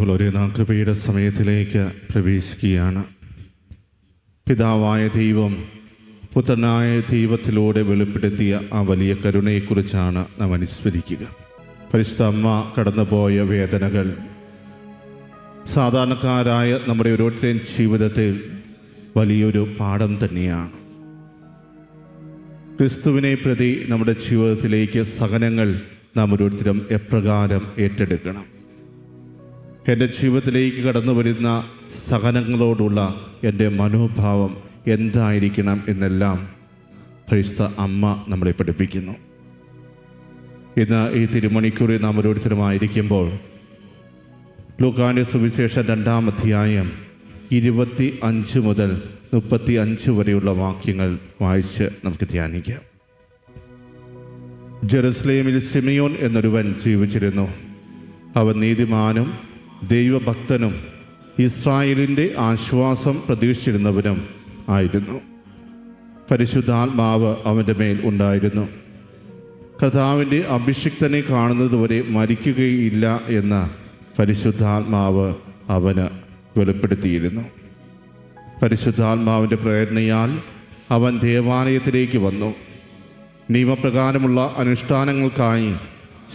പ്രിയമുള്ളവരെ, നാം കൃപയുടെ സമയത്തിലേക്ക് പ്രവേശിക്കുകയാണ്. പിതാവായ ദൈവം പുത്രനായ ദൈവത്തിലൂടെ വെളിപ്പെടുത്തിയ ആ വലിയ കരുണയെക്കുറിച്ചാണ് നാം അനുസ്മരിക്കുക. പരിശുദ്ധ അമ്മ കടന്നുപോയ വേദനകൾ സാധാരണക്കാരായ നമ്മുടെ ഓരോരുത്തരുടെയും ജീവിതത്തിൽ വലിയൊരു പാഠം തന്നെയാണ്. ക്രിസ്തുവിനെ പ്രതി നമ്മുടെ ജീവിതത്തിലേക്ക് സഹനങ്ങൾ നാം ഓരോരുത്തരും എപ്രകാരം ഏറ്റെടുക്കണം, എൻ്റെ ജീവിതത്തിലേക്ക് കടന്നു വരുന്ന സഹനങ്ങളോടുള്ള എൻ്റെ മനോഭാവം എന്തായിരിക്കണം എന്നെല്ലാം പരിശുദ്ധ അമ്മ നമ്മളെ പഠിപ്പിക്കുന്നു. ഇന്ന് ഈ തിരുമണിക്കൂറിൽ നാം ഓരോരുത്തരുമായിരിക്കുമ്പോൾ ലൂക്കാന്റെ സുവിശേഷം 2-ാം അധ്യായം 25 മുതൽ 35 വരെയുള്ള വാക്യങ്ങൾ വായിച്ച് നമുക്ക് ധ്യാനിക്കാം. ജെറുസലേമിൽ ശിമിയോൻ എന്നൊരുവൻ ജീവിച്ചിരുന്നു. അവൻ നീതിമാനും ദൈവഭക്തനും ഇസ്രായേലിൻ്റെ ആശ്വാസം പ്രതീക്ഷിച്ചിരുന്നവനും ആയിരുന്നു. പരിശുദ്ധാത്മാവ് അവൻ്റെ മേൽ ഉണ്ടായിരുന്നു. കർത്താവിൻ്റെ അഭിഷിക്തനെ കാണുന്നതുവരെ മരിക്കുകയില്ല എന്ന് പരിശുദ്ധാത്മാവ് അവന് വെളിപ്പെടുത്തിയിരുന്നു. പരിശുദ്ധാത്മാവിൻ്റെ പ്രേരണയാൽ അവൻ ദേവാലയത്തിലേക്ക് വന്നു. നിയമപ്രകാരമുള്ള അനുഷ്ഠാനങ്ങൾക്കായി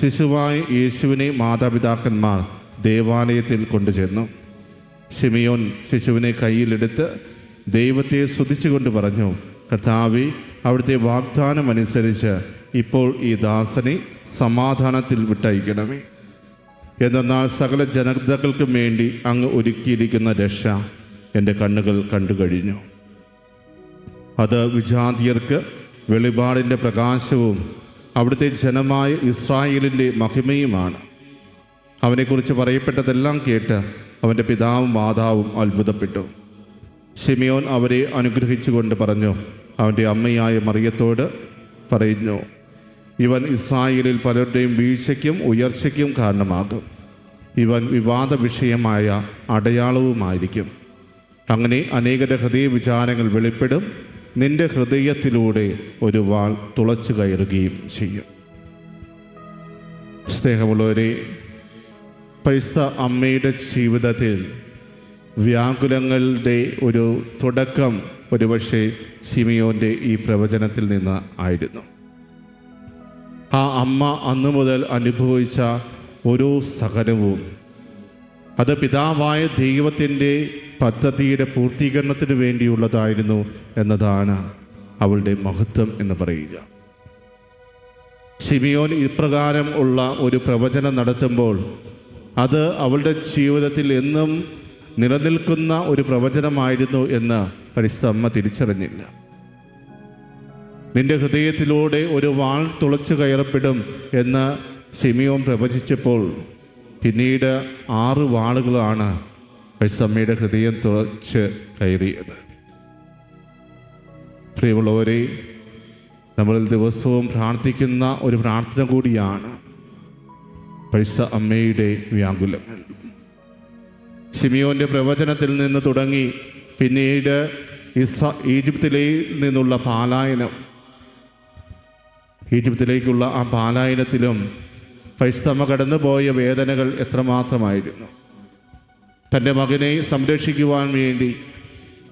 ശിശുവായ യേശുവിനെ മാതാപിതാക്കന്മാർ ദേവാലയത്തിൽ കൊണ്ടുചെന്നു. ശിമിയോൻ ശിശുവിനെ കയ്യിലെടുത്ത് ദൈവത്തെ സ്തുതിച്ചുകൊണ്ട് പറഞ്ഞു, കർത്താവേ, അവിടുത്തെ വാഗ്ദാനം അനുസരിച്ച് ഇപ്പോൾ ഈ ദാസനെ സമാധാനത്തിൽ വിട്ടയക്കണമേ. എന്നാൽ സകല ജനതകൾക്കും വേണ്ടി അങ്ങ് ഒരുക്കിയിരിക്കുന്ന രക്ഷ എൻ്റെ കണ്ണുകൾ കണ്ടു കഴിഞ്ഞു. അത് വിജാതിയർക്ക് വെളിപാടിൻ്റെ പ്രകാശവും അവിടുത്തെ ജനമായ ഇസ്രായേലിൻ്റെ മഹിമയുമാണ്. അവനെക്കുറിച്ച് പറയപ്പെട്ടതെല്ലാം കേട്ട് അവൻ്റെ പിതാവും മാതാവും അത്ഭുതപ്പെട്ടു. ശിമിയോൻ അവരെ അനുഗ്രഹിച്ചുകൊണ്ട് പറഞ്ഞു, അവൻ്റെ അമ്മയായ മറിയത്തോട് പറഞ്ഞു, ഇവൻ ഇസ്രായേലിൽ പലരുടെയും വീഴ്ചയ്ക്കും ഉയർച്ചയ്ക്കും കാരണമാകും. ഇവൻ വിവാദ വിഷയമായ അടയാളവുമായിരിക്കും. അങ്ങനെ അനേകരുടെ ഹൃദയ വിചാരങ്ങൾ വെളിപ്പെടും. നിന്റെ ഹൃദയത്തിലൂടെ ഒരു വാൾ തുളച്ചു കയറുകയും ചെയ്യും. സ്നേഹമുള്ളവരെ, പരിശുദ്ധ അമ്മയുടെ ജീവിതത്തിൽ വ്യാകുലങ്ങളുടെ ഒരു തുടക്കം ഒരുപക്ഷെ ശിമിയോൻ്റെ ഈ പ്രവചനത്തിൽ നിന്ന് ആയിരുന്നു. ആ അമ്മ അന്നു മുതൽ അനുഭവിച്ച ഓരോ സഹനവും അത് പിതാവായ ദൈവത്തിൻ്റെ പദ്ധതിയുടെ പൂർത്തീകരണത്തിന് വേണ്ടിയുള്ളതായിരുന്നു എന്നതാണ് അവളുടെ മഹത്വം എന്ന് പറയുക. ശിമിയോൻ ഇപ്രകാരം ഉള്ള ഒരു പ്രവചനം നടത്തുമ്പോൾ അത് അവളുടെ ജീവിതത്തിൽ എന്നും നിലനിൽക്കുന്ന ഒരു പ്രവചനമായിരുന്നു എന്ന് പരിശുദ്ധ അമ്മ തിരിച്ചറിഞ്ഞില്ല. നിന്റെ ഹൃദയത്തിലൂടെ ഒരു വാൾ തുളച്ചു കയറപ്പെടും എന്ന് ശിമിയോൻ പ്രവചിച്ചപ്പോൾ പിന്നീട് 6 വാളുകളാണ് പരിശുദ്ധ അമ്മയുടെ ഹൃദയം തുളച്ച് കയറിയത്. പ്രിയമുള്ളവരെ, നമ്മൾ ദിവസവും പ്രാർത്ഥിക്കുന്ന ഒരു പ്രാർത്ഥന കൂടിയാണ് പരിശുദ്ധ അമ്മയുടെ വ്യാകുലങ്ങൾ. ശിമിയോൻ്റെ പ്രവചനത്തിൽ നിന്ന് തുടങ്ങി പിന്നീട് ഈജിപ്തിലെ നിന്നുള്ള പാലായനം, ഈജിപ്തിലേക്കുള്ള ആ പാലായനത്തിലും പരിശുദ്ധ അമ്മ കടന്നുപോയ വേദനകൾ എത്രമാത്രമായിരുന്നു. തൻ്റെ മകനെ സംരക്ഷിക്കുവാൻ വേണ്ടി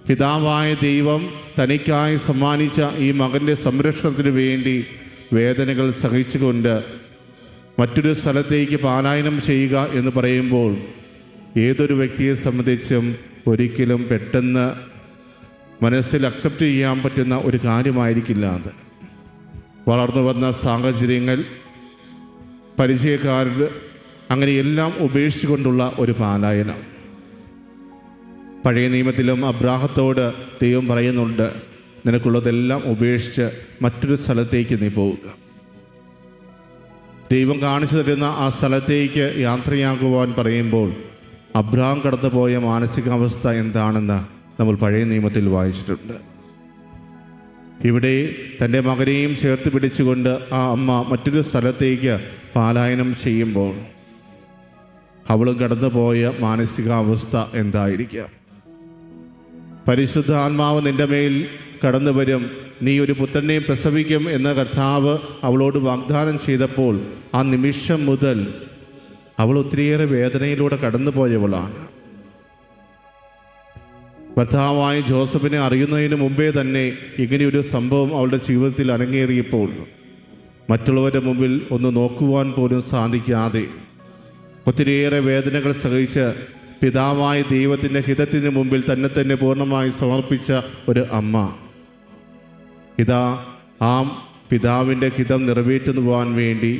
പിതാവായ ദൈവം തനിക്കായി സമ്മാനിച്ച ഈ മകൻ്റെ സംരക്ഷണത്തിന് വേണ്ടി വേദനകൾ സഹിച്ചുകൊണ്ട് മറ്റൊരു സ്ഥലത്തേക്ക് പലായനം ചെയ്യുക എന്ന് പറയുമ്പോൾ ഏതൊരു വ്യക്തിയെ സംബന്ധിച്ചും ഒരിക്കലും പെട്ടെന്ന് മനസ്സിൽ അക്സെപ്റ്റ് ചെയ്യാൻ പറ്റുന്ന ഒരു കാര്യമായിരിക്കില്ല അത്. വളർന്നു വന്ന സാഹചര്യങ്ങൾ, പരിചയക്കാർ, അങ്ങനെയെല്ലാം ഉപേക്ഷിച്ചുകൊണ്ടുള്ള ഒരു പലായനം. പഴയ നിയമത്തിലും അബ്രാഹത്തോട് ദൈവം പറയുന്നുണ്ട്, നിനക്കുള്ളതെല്ലാം ഉപേക്ഷിച്ച് മറ്റൊരു സ്ഥലത്തേക്ക് നീ പോവുക. ദൈവം കാണിച്ചു തരുന്ന ആ സ്ഥലത്തേക്ക് യാത്രയാകുവാൻ പറയുമ്പോൾ അബ്രാം കടന്നുപോയ മാനസികാവസ്ഥ എന്താണെന്ന് നമ്മൾ പഴയ നിയമത്തിൽ വായിച്ചിട്ടുണ്ട്. ഇവിടെ തൻ്റെ മകനെയും ചേർത്ത് പിടിച്ചുകൊണ്ട് ആ അമ്മ മറ്റൊരു സ്ഥലത്തേക്ക് പലായനം ചെയ്യുമ്പോൾ അവളും കടന്നുപോയ മാനസികാവസ്ഥ എന്തായിരിക്കാം? പരിശുദ്ധ ആത്മാവ് നിൻ്റെ മേൽ കടന്നു വരും, നീ ഒരു പുത്രനെ പ്രസവിക്കും എന്ന കർത്താവ് അവളോട് വാഗ്ദാനം ചെയ്തപ്പോൾ ആ നിമിഷം മുതൽ അവൾ ഒത്തിരിയേറെ വേദനയിലൂടെ കടന്നു പോയവളാണ്. ഭർത്താവായ ജോസഫിനെ അറിയുന്നതിന് മുമ്പേ തന്നെ ഇങ്ങനെയൊരു സംഭവം അവളുടെ ജീവിതത്തിൽ അരങ്ങേറിയപ്പോൾ മറ്റുള്ളവരുടെ മുമ്പിൽ ഒന്ന് നോക്കുവാൻ പോലും സാധിക്കാതെ ഒത്തിരിയേറെ വേദനകൾ സഹിച്ച് പിതാവായ ദൈവത്തിൻ്റെ ഹിതത്തിന് മുമ്പിൽ തന്നെ പൂർണ്ണമായി സമർപ്പിച്ച ഒരു അമ്മ ഇതാ ആ പിതാവിൻ്റെ ഹിതം നിറവേറ്റുവാൻ വേണ്ടി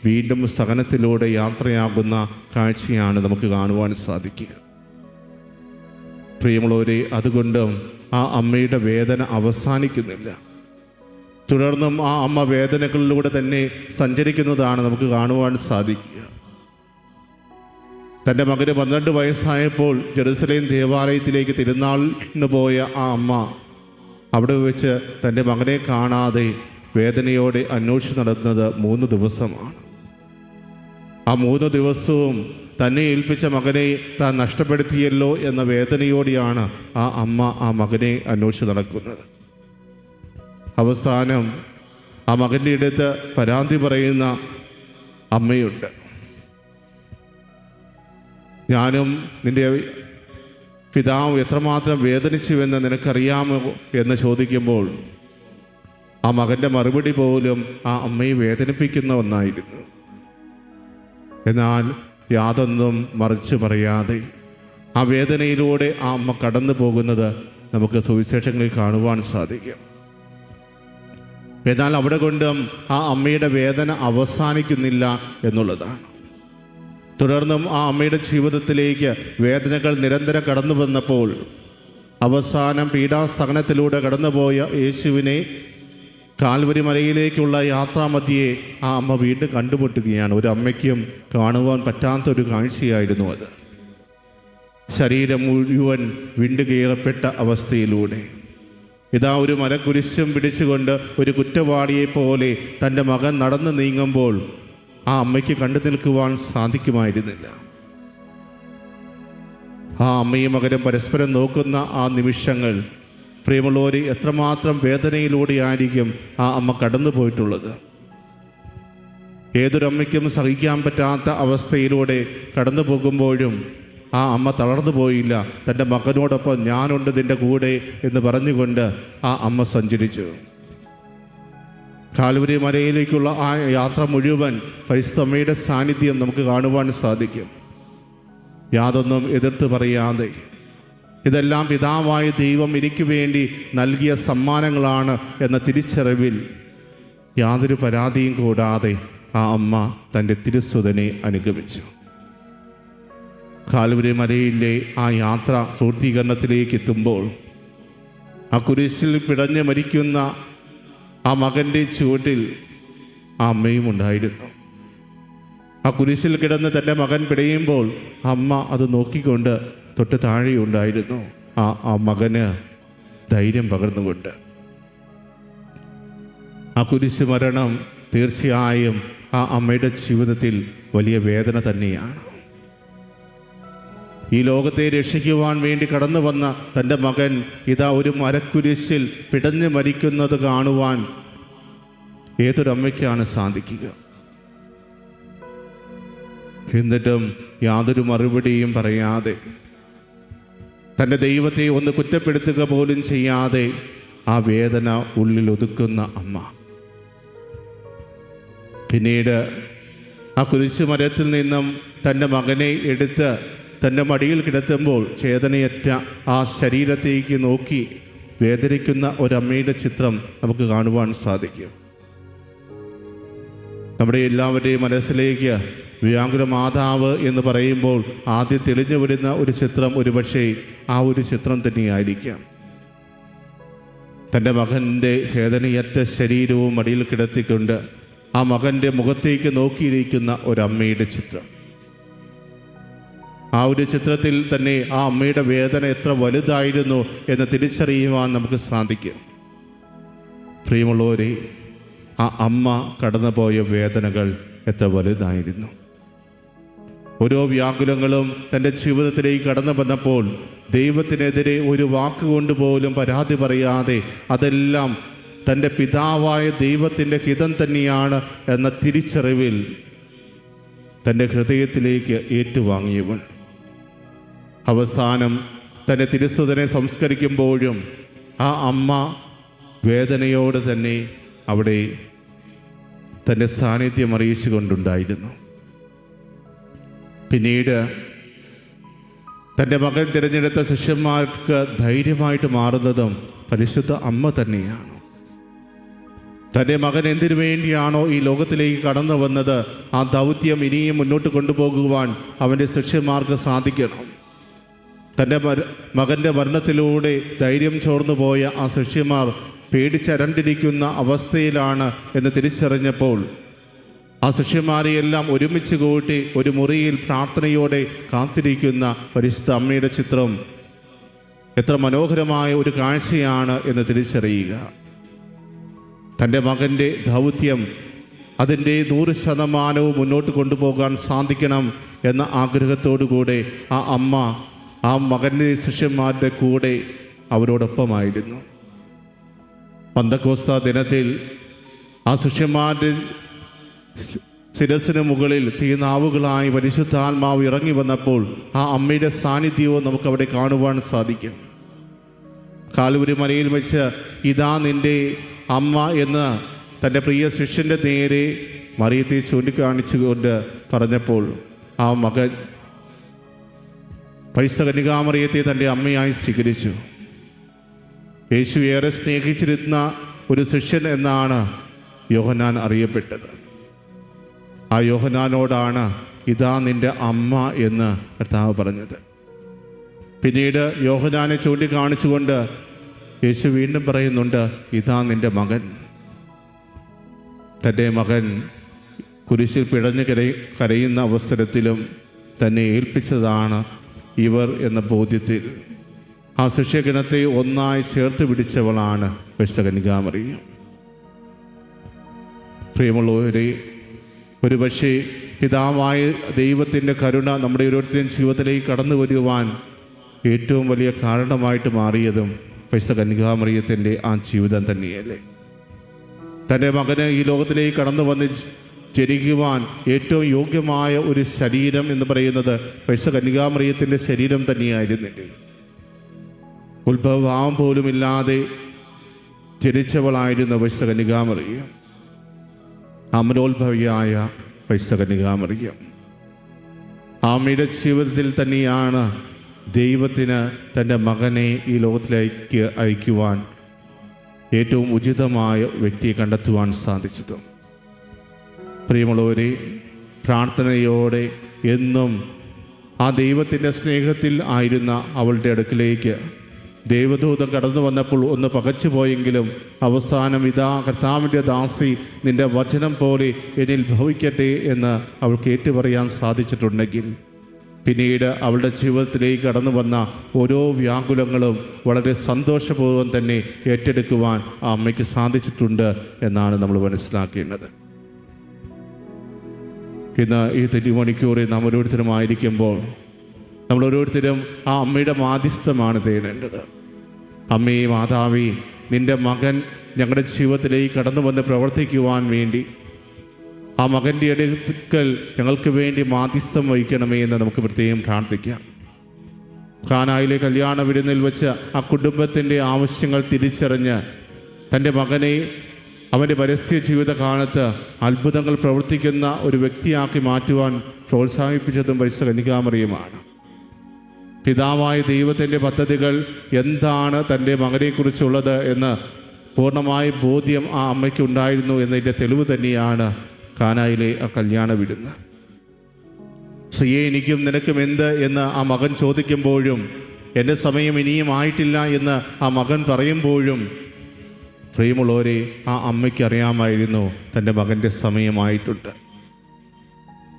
വീണ്ടും സഹനത്തിലൂടെ യാത്രയാകുന്ന കാഴ്ചയാണ് നമുക്ക് കാണുവാൻ സാധിക്കുക. പ്രിയമുള്ളവരെ, അതുകൊണ്ടും ആ അമ്മയുടെ വേദന അവസാനിക്കുന്നില്ല. തുടർന്നും ആ അമ്മ വേദനകളിലൂടെ തന്നെ സഞ്ചരിക്കുന്നതാണ് നമുക്ക് കാണുവാൻ സാധിക്കുക. തൻ്റെ മകന് 12 വയസ്സായപ്പോൾ ജെറുസലേം ദേവാലയത്തിലേക്ക് തിരുനാളിന് പോയ ആ അമ്മ അവിടെ വെച്ച് തൻ്റെ മകനെ കാണാതെ വേദനയോടെ അന്വേഷിച്ച് നടന്നത് 3 ദിവസമാണ്. ആ 3 ദിവസവും തന്നെ ഏൽപ്പിച്ച മകനെ താൻ നഷ്ടപ്പെടുത്തിയല്ലോ എന്ന വേദനയോടെയാണ് ആ അമ്മ ആ മകനെ അന്വേഷിച്ച് നടക്കുന്നത്. അവസാനം ആ മകൻ്റെ അടുത്ത് പരാതി പറയുന്ന അമ്മയുണ്ട്. ഞാനും നിൻ്റെ പിതാവ് എത്രമാത്രം വേദനിച്ചുവെന്ന് നിനക്കറിയാമോ എന്ന് ചോദിക്കുമ്പോൾ ആ മകൻ്റെ മറുപടി പോലും ആ അമ്മയെ വേദനിപ്പിക്കുന്ന ഒന്നായിരുന്നു. എന്നാൽ യാതൊന്നും മറിച്ച് പറയാതെ ആ വേദനയിലൂടെ ആ അമ്മ കടന്നു പോകുന്നത് നമുക്ക് സുവിശേഷങ്ങളിൽ കാണുവാൻ സാധിക്കും. എന്നാൽ അവിടെ കൊണ്ടും ആ അമ്മയുടെ വേദന അവസാനിക്കുന്നില്ല എന്നുള്ളതാണ്. തുടർന്നും ആ അമ്മയുടെ ജീവിതത്തിലേക്ക് വേദനകൾ നിരന്തരം കടന്നു വന്നപ്പോൾ അവസാനം പീഡാസഹനത്തിലൂടെ കടന്നുപോയ യേശുവിനെ കാൽവരി മലയിലേക്കുള്ള യാത്രാമധ്യേ ആ അമ്മ വീണ്ടും കണ്ടുമുട്ടുകയാണ്. ഒരു അമ്മയ്ക്കും കാണുവാൻ പറ്റാത്തൊരു കാഴ്ചയായിരുന്നു അത്. ശരീരം മുഴുവൻ വിണ്ടുകീറപ്പെട്ട അവസ്ഥയിലൂടെ ഇതാ ഒരു മരക്കുരിശും പിടിച്ചുകൊണ്ട് ഒരു കുറ്റവാളിയെപ്പോലെ തൻ്റെ മകൻ നടന്നു നീങ്ങുമ്പോൾ ആ അമ്മയ്ക്ക് കണ്ടു നിൽക്കുവാൻ സാധിക്കുമായിരുന്നില്ല. ആ അമ്മയും മകനും പരസ്പരം നോക്കുന്ന ആ നിമിഷങ്ങൾ പ്രിയമുള്ളവരെ, എത്രമാത്രം വേദനയിലൂടെയായിരിക്കും ആ അമ്മ കടന്നു പോയിട്ടുള്ളത്. ഏതൊരമ്മയ്ക്കും സഹിക്കാൻ പറ്റാത്ത അവസ്ഥയിലൂടെ കടന്നു പോകുമ്പോഴും ആ അമ്മ തളർന്നു പോയില്ല. തൻ്റെ മകനോടൊപ്പം ഞാനുണ്ട് നിൻ്റെ കൂടെ എന്ന് പറഞ്ഞുകൊണ്ട് ആ അമ്മ സഞ്ചരിച്ചു. കാൽവരി മലയിലേക്കുള്ള ആ യാത്ര മുഴുവൻ പരിശുദ്ധമ്മയുടെ സാന്നിധ്യം നമുക്ക് കാണുവാൻ സാധിക്കും. യാതൊന്നും എതിർത്ത് പറയാതെ ഇതെല്ലാം പിതാവായ ദൈവം എനിക്ക് വേണ്ടി നൽകിയ സമ്മാനങ്ങളാണ് എന്ന തിരിച്ചറിവിൽ യാതൊരു പരാതിയും കൂടാതെ ആ അമ്മ തൻ്റെ തിരുസുതനെ അനുഗമിച്ചു. കാൽവരി മലയിലെ ആ യാത്ര പൂർത്തീകരണത്തിലേക്ക് എത്തുമ്പോൾ ആ കുരിശിൽ പിടഞ്ഞ് മരിക്കുന്ന ആ മകൻ്റെ ചുവട്ടിൽ ആ അമ്മയും ഉണ്ടായിരുന്നു. ആ കുരിശിൽ കിടന്ന് തൻ്റെ മകൻ പിടയുമ്പോൾ അമ്മ അത് നോക്കിക്കൊണ്ട് തൊട്ട് താഴെയുണ്ടായിരുന്നു. ആ മകന് ധൈര്യം പകർന്നുകൊണ്ട്. ആ കുരിശ് മരണം തീർച്ചയായും ആ അമ്മയുടെ ജീവിതത്തിൽ വലിയ വേദന തന്നെയാണ്. ഈ ലോകത്തെ രക്ഷിക്കുവാൻ വേണ്ടി കടന്നു വന്ന തൻ്റെ മകൻ ഇതാ ഒരു മരക്കുരിശിൽ പിടഞ്ഞ് മരിക്കുന്നത് കാണുവാൻ ഏതൊരമ്മയ്ക്കാണ് സാധിക്കുക? എന്നിട്ടും യാതൊരു മറുപടിയും പറയാതെ, തൻ്റെ ദൈവത്തെ ഒന്ന് കുറ്റപ്പെടുത്തുക പോലും ചെയ്യാതെ ആ വേദന ഉള്ളിൽ ഒതുക്കുന്ന അമ്മ പിന്നീട് ആ കുരിശുമരത്തിൽ നിന്നും തൻ്റെ മകനെ എടുത്ത് തൻ്റെ മടിയിൽ കിടത്തുമ്പോൾ ചേതനയറ്റ ആ ശരീരത്തേക്ക് നോക്കി വേദനിക്കുന്ന ഒരമ്മയുടെ ചിത്രം നമുക്ക് കാണുവാൻ സാധിക്കും. നമ്മുടെ എല്ലാവരുടെയും മനസ്സിലേക്ക് വ്യാകുല മാതാവ് എന്ന് പറയുമ്പോൾ ആദ്യം തെളിഞ്ഞു വരുന്ന ഒരു ചിത്രം ഒരുപക്ഷെ ആ ഒരു ചിത്രം തന്നെയായിരിക്കാം. തൻ്റെ മകൻ്റെ ചേതനയറ്റ ശരീരവും മടിയിൽ കിടത്തിക്കൊണ്ട് ആ മകൻ്റെ മുഖത്തേക്ക് നോക്കിയിരിക്കുന്ന ഒരമ്മയുടെ ചിത്രം. ആ ഒരു ചിത്രത്തിൽ തന്നെ ആ അമ്മയുടെ വേദന എത്ര വലുതായിരുന്നു എന്ന് തിരിച്ചറിയുവാൻ നമുക്ക് സാധിക്കും. പ്രിയമുള്ളവരെ, ആ അമ്മ കടന്നുപോയ വേദനകൾ എത്ര വലുതായിരുന്നു. ഓരോ വ്യാകുലങ്ങളും തൻ്റെ ജീവിതത്തിലേക്ക് കടന്നു വന്നപ്പോൾ ദൈവത്തിനെതിരെ ഒരു വാക്കുകൊണ്ട് പോലും പരാതി പറയാതെ അതെല്ലാം തൻ്റെ പിതാവായ ദൈവത്തിൻ്റെ ഹിതം തന്നെയാണ് എന്ന തിരിച്ചറിവിൽ തൻ്റെ ഹൃദയത്തിലേക്ക് ഏറ്റുവാങ്ങിയവൾ. അവസാനം തൻ്റെ തിരുസുതനെ സംസ്കരിക്കുമ്പോഴും ആ അമ്മ വേദനയോടെ തന്നെ അവിടെ തൻ്റെ സാന്നിധ്യം അറിയിച്ചു കൊണ്ടുണ്ടായിരുന്നു. പിന്നീട് തൻ്റെ മകൻ തിരഞ്ഞെടുത്ത ശിഷ്യന്മാർക്ക് ധൈര്യമായിട്ട് മാറുന്നതും പരിശുദ്ധ അമ്മ തന്നെയാണ്. തൻ്റെ മകൻ എന്തിനു വേണ്ടിയാണോ ഈ ലോകത്തിലേക്ക് കടന്നു വന്നത്, ആ ദൗത്യം ഇനിയും മുന്നോട്ട് കൊണ്ടുപോകുവാൻ അവൻ്റെ ശിഷ്യന്മാർക്ക് സാധിക്കണം. തൻ്റെ മകൻ്റെ മരണത്തിലൂടെ ധൈര്യം ചോർന്നു പോയ ആ ശിഷ്യന്മാർ പേടിച്ചരണ്ടിരിക്കുന്ന അവസ്ഥയിലാണ് എന്ന് തിരിച്ചറിഞ്ഞപ്പോൾ ആ ശിഷ്യന്മാരെയെല്ലാം ഒരുമിച്ച് കൂട്ടി ഒരു മുറിയിൽ പ്രാർത്ഥനയോടെ കാത്തിരിക്കുന്ന പരിശുദ്ധ അമ്മയുടെ ചിത്രം എത്ര മനോഹരമായ ഒരു കാഴ്ചയാണ് എന്ന് തിരിച്ചറിയുക. തൻ്റെ മകൻ്റെ ദൗത്യം അതിൻ്റെ 100% മുന്നോട്ട് കൊണ്ടുപോകാൻ സാധിക്കണം എന്ന ആഗ്രഹത്തോടുകൂടെ ആ അമ്മ ആ മകൻ്റെ ശിഷ്യന്മാരുടെ കൂടെ അവരോടൊപ്പമായിരുന്നു. പന്തക്കോസ്ത ദിനത്തിൽ ആ ശിഷ്യന്മാരുടെ ശിരസിന് മുകളിൽ തീനാവുകളായി പരിശുദ്ധാത്മാവ് ഇറങ്ങി വന്നപ്പോൾ ആ അമ്മയുടെ സാന്നിധ്യവും നമുക്കവിടെ കാണുവാൻ സാധിക്കും. കാൽവരി മലയിൽ വെച്ച് ഇതാ നിൻ്റെ അമ്മ എന്ന് തൻ്റെ പ്രിയ ശിഷ്യൻ്റെ നേരെ മറിയത്തെ ചൂണ്ടിക്കാണിച്ചുകൊണ്ട് പറഞ്ഞപ്പോൾ ആ മകൻ പരിശുദ്ധ കന്യകാമറിയത്തെ തൻ്റെ അമ്മയായി സ്വീകരിച്ചു. യേശു ഏറെ സ്നേഹിച്ചിരുന്ന ഒരു ശിഷ്യൻ എന്നാണ് യോഹന്നാൻ അറിയപ്പെട്ടത്. ആ യോഹന്നാനോടാണ് ഇതാ നിൻ്റെ അമ്മ എന്ന് കർത്താവ് പറഞ്ഞത്. പിന്നീട് യോഹന്നാനെ ചൂണ്ടിക്കാണിച്ചുകൊണ്ട് യേശു വീണ്ടും പറയുന്നുണ്ട് ഇതാ നിൻ്റെ മകൻ. തൻ്റെ മകൻ കുരിശിൽ പിടഞ്ഞ് കരയുന്ന അവസരത്തിലും തന്നെ ഏൽപ്പിച്ചതാണ് ഇവർ എന്ന ബോധ്യത്തിൽ ആ ശിഷ്യഗണത്തെ ഒന്നായി ചേർത്ത് പിടിച്ചവളാണ് പരിശുദ്ധ കന്യകാമറിയം. പ്രിയമുള്ളവരെ, ഒരുപക്ഷെ പിതാവായ ദൈവത്തിൻ്റെ കരുണ നമ്മുടെ ഓരോരുത്തരുടെയും ജീവിതത്തിലേക്ക് കടന്നു വരുവാൻ ഏറ്റവും വലിയ കാരണമായിട്ട് മാറിയതും പരിശുദ്ധ കന്യകാമറിയത്തിൻ്റെ ആ ജീവിതം തന്നെയല്ലേ. തൻ്റെ മകന് ഈ ലോകത്തിലേക്ക് കടന്നു വന്ന് ജനിക്കുവാൻ ഏറ്റവും യോഗ്യമായ ഒരു ശരീരം എന്ന് പറയുന്നത് പരിശുദ്ധ കന്യകാമറിയത്തിൻ്റെ ശരീരം തന്നെയായിരുന്നില്ലേ. ഉത്ഭവഭാവം പോലുമില്ലാതെ ജനിച്ചവളായിരുന്നു പരിശുദ്ധ കന്യകാമറിയം, അമലോത്ഭവിയായ പരിശുദ്ധ കന്യകാമറിയം. അമ്മയുടെ ജീവിതത്തിൽ തന്നെയാണ് ദൈവത്തിന് തൻ്റെ മകനെ ഈ ലോകത്തിലേക്ക് അയക്കുവാൻ ഏറ്റവും ഉചിതമായ വ്യക്തിയെ കണ്ടെത്തുവാൻ സാധിച്ചത്. പ്രിയമുള്ളവരെ, പ്രാർത്ഥനയോടെ എന്നും ആ ദൈവത്തിൻ്റെ സ്നേഹത്തിൽ ആയിരുന്ന അവളുടെ അടുക്കിലേക്ക് ദൈവദൂതൻ കടന്നു വന്നപ്പോൾ ഒന്ന് പകച്ചു പോയെങ്കിലും അവസാനം ഇതാ കർത്താവിൻ്റെ ദാസി നിൻ്റെ വചനം പോലെ എന്നിൽ ഭവിക്കട്ടെ എന്ന് അവൾക്ക് ഏറ്റുപറയാൻ സാധിച്ചിട്ടുണ്ടെങ്കിൽ പിന്നീട് അവളുടെ ജീവിതത്തിലേക്ക് കടന്നു വന്ന ഓരോ വ്യാകുലങ്ങളും വളരെ സന്തോഷപൂർവ്വം തന്നെ ഏറ്റെടുക്കുവാൻ ആ അമ്മയ്ക്ക് സാധിച്ചിട്ടുണ്ട് എന്നാണ് നമ്മൾ മനസ്സിലാക്കേണ്ടത്. ഇന്ന് ഈ തിരുമണിക്കൂറിൽ നാം ഓരോരുത്തരുമായിരിക്കുമ്പോൾ നമ്മൾ ഓരോരുത്തരും ആ അമ്മയുടെ മാധ്യസ്ഥമാണ് തേടേണ്ടത്. അമ്മേ, മാതാവേ, നിൻ്റെ മകൻ ഞങ്ങളുടെ ജീവിതത്തിലേക്ക് കടന്നു വന്ന് പ്രവർത്തിക്കുവാൻ വേണ്ടി ആ മകൻ്റെ അടുക്കൽ ഞങ്ങൾക്ക് വേണ്ടി മാധ്യസ്ഥം വഹിക്കണമേ എന്ന് നമുക്ക് പ്രത്യേകം പ്രാർത്ഥിക്കാം. കാനായിലെ കല്യാണ വിരുന്നിൽ വെച്ച് ആ കുടുംബത്തിൻ്റെ ആവശ്യങ്ങൾ തിരിച്ചറിഞ്ഞ് തൻ്റെ മകനെ അവൻ്റെ പരസ്യ ജീവിതകാലത്ത് അത്ഭുതങ്ങൾ പ്രവർത്തിക്കുന്ന ഒരു വ്യക്തിയാക്കി മാറ്റുവാൻ പ്രോത്സാഹിപ്പിച്ചതും പരിശുദ്ധ കന്യകാമറിയമാണ്. പിതാവായ ദൈവത്തിൻ്റെ പദ്ധതികൾ എന്താണ് തൻ്റെ മകനെക്കുറിച്ചുള്ളത് എന്ന് പൂർണ്ണമായ ബോധ്യം ആ അമ്മയ്ക്കുണ്ടായിരുന്നു എന്നതിൻ്റെ തെളിവ് തന്നെയാണ് കാനായിലെ ആ കല്യാണ വിരുന്ന്. സ്ത്രീയെ, എനിക്കും നിനക്കും എന്ത് എന്ന് ആ മകൻ ചോദിക്കുമ്പോഴും എൻ്റെ സമയം ഇനിയും ആയിട്ടില്ല എന്ന് ആ മകൻ പറയുമ്പോഴും പ്രിയമുള്ളവരെ, ആ അമ്മയ്ക്ക് അറിയാമായിരുന്നു തൻ്റെ മകൻ്റെ സമയമായിട്ടുണ്ട്.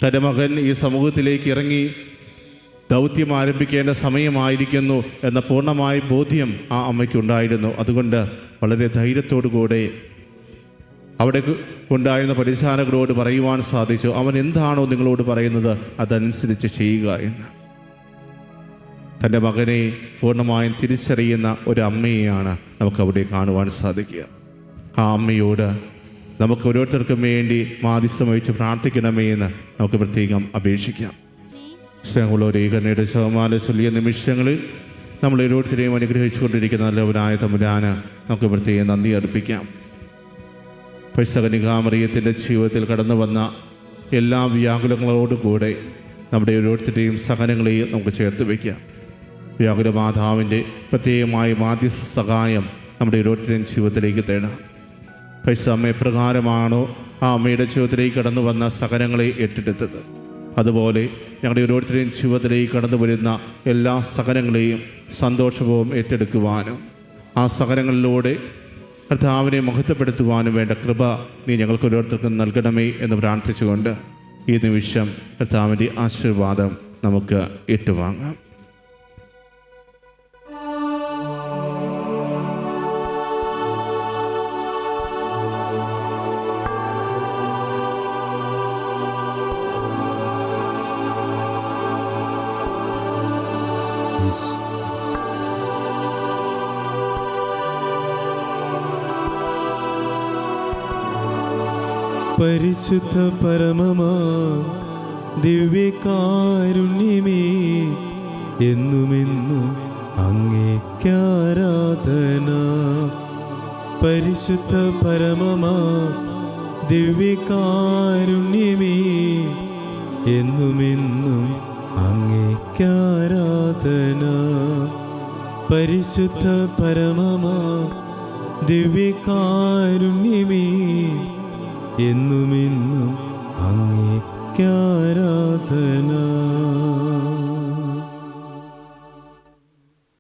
തൻ്റെ മകൻ ഈ സമൂഹത്തിലേക്ക് ഇറങ്ങി ദൗത്യം ആരംഭിക്കേണ്ട സമയമായിരിക്കുന്നു എന്ന പൂർണ്ണമായ ബോധ്യം ആ അമ്മയ്ക്കുണ്ടായിരുന്നു. അതുകൊണ്ട് വളരെ ധൈര്യത്തോടുകൂടെ അവിടെ ഉണ്ടായിരുന്ന പരിചാരകരോട് പറയുവാൻ സാധിച്ചു, അവൻ എന്താണോ നിങ്ങളോട് പറയുന്നത് അതനുസരിച്ച് ചെയ്യുക എന്ന്. തൻ്റെ മകനെ പൂർണ്ണമായും തിരിച്ചറിയുന്ന ഒരു അമ്മയെയാണ് നമുക്കവിടെ കാണുവാൻ സാധിക്കുക. ആ അമ്മയോട് നമുക്ക് ഓരോരുത്തർക്കും വേണ്ടി മാധ്യസ്ഥം വഹിച്ച് പ്രാർത്ഥിക്കണമേ എന്ന് നമുക്ക് പ്രത്യേകം അപേക്ഷിക്കാം. സ്നേഹമുള്ളവരെ, ഈ കരുണയുടെ ശതമാനം ചൊല്ലിയ നിമിഷങ്ങളിൽ നമ്മൾ ഓരോരുത്തരെയും അനുഗ്രഹിച്ചുകൊണ്ടിരിക്കുന്ന നല്ലവനായ തമ്പുരാന് നമുക്ക് പ്രത്യേകം നന്ദി അർപ്പിക്കാം. കന്യകാമറിയത്തിൻ്റെ ജീവിതത്തിൽ കടന്നു വന്ന എല്ലാ വ്യാകുലങ്ങളോടും കൂടെ നമ്മുടെ ഓരോരുത്തരുടെയും സഹനങ്ങളെയും നമുക്ക് ചേർത്ത് വയ്ക്കാം. വ്യാകുല മാതാവിൻ്റെ പ്രത്യേകമായ മാധ്യസ്ഥ സഹായം നമ്മുടെ ഓരോരുത്തരുടെയും ജീവിതത്തിലേക്ക് തേടാം. അമ്മ എപ്രകാരമാണോ ആ അമ്മയുടെ ജീവിതത്തിലേക്ക് കടന്നു വന്ന സഹനങ്ങളെ ഏറ്റെടുത്തത്, അതുപോലെ ഞങ്ങളുടെ ഓരോരുത്തരുടെയും ജീവിതത്തിലേക്ക് കടന്നു വരുന്ന എല്ലാ സഹനങ്ങളെയും സന്തോഷവും ഏറ്റെടുക്കുവാനും ആ സഹനങ്ങളിലൂടെ കർത്താവിനെ മഹത്വപ്പെടുത്തുവാനും വേണ്ട കൃപ നീ ഞങ്ങൾക്ക് ഓരോരുത്തർക്കും നൽകണമേ എന്ന് പ്രാർത്ഥിച്ചുകൊണ്ട് ഈ നിമിഷം കർത്താവിൻ്റെ ആശീർവാദം നമുക്ക് ഏറ്റുവാങ്ങാം. പരിശുദ്ധ പരമമാ ദിവ്യകാരുണ്യമേ, എന്നുമെന്നും അങ്ങേക്കാരാധന. പരിശുദ്ധ പരമമാ ദിവ്യകാരുണ്യമേ, എന്നുമെന്നും അങ്ങേക്കാരാധന. പരിശുദ്ധ പരമമാ ദിവ്യകാരുണ്യമേ, എന്നുമെന്നും അങ്ങേക്കാരാധന.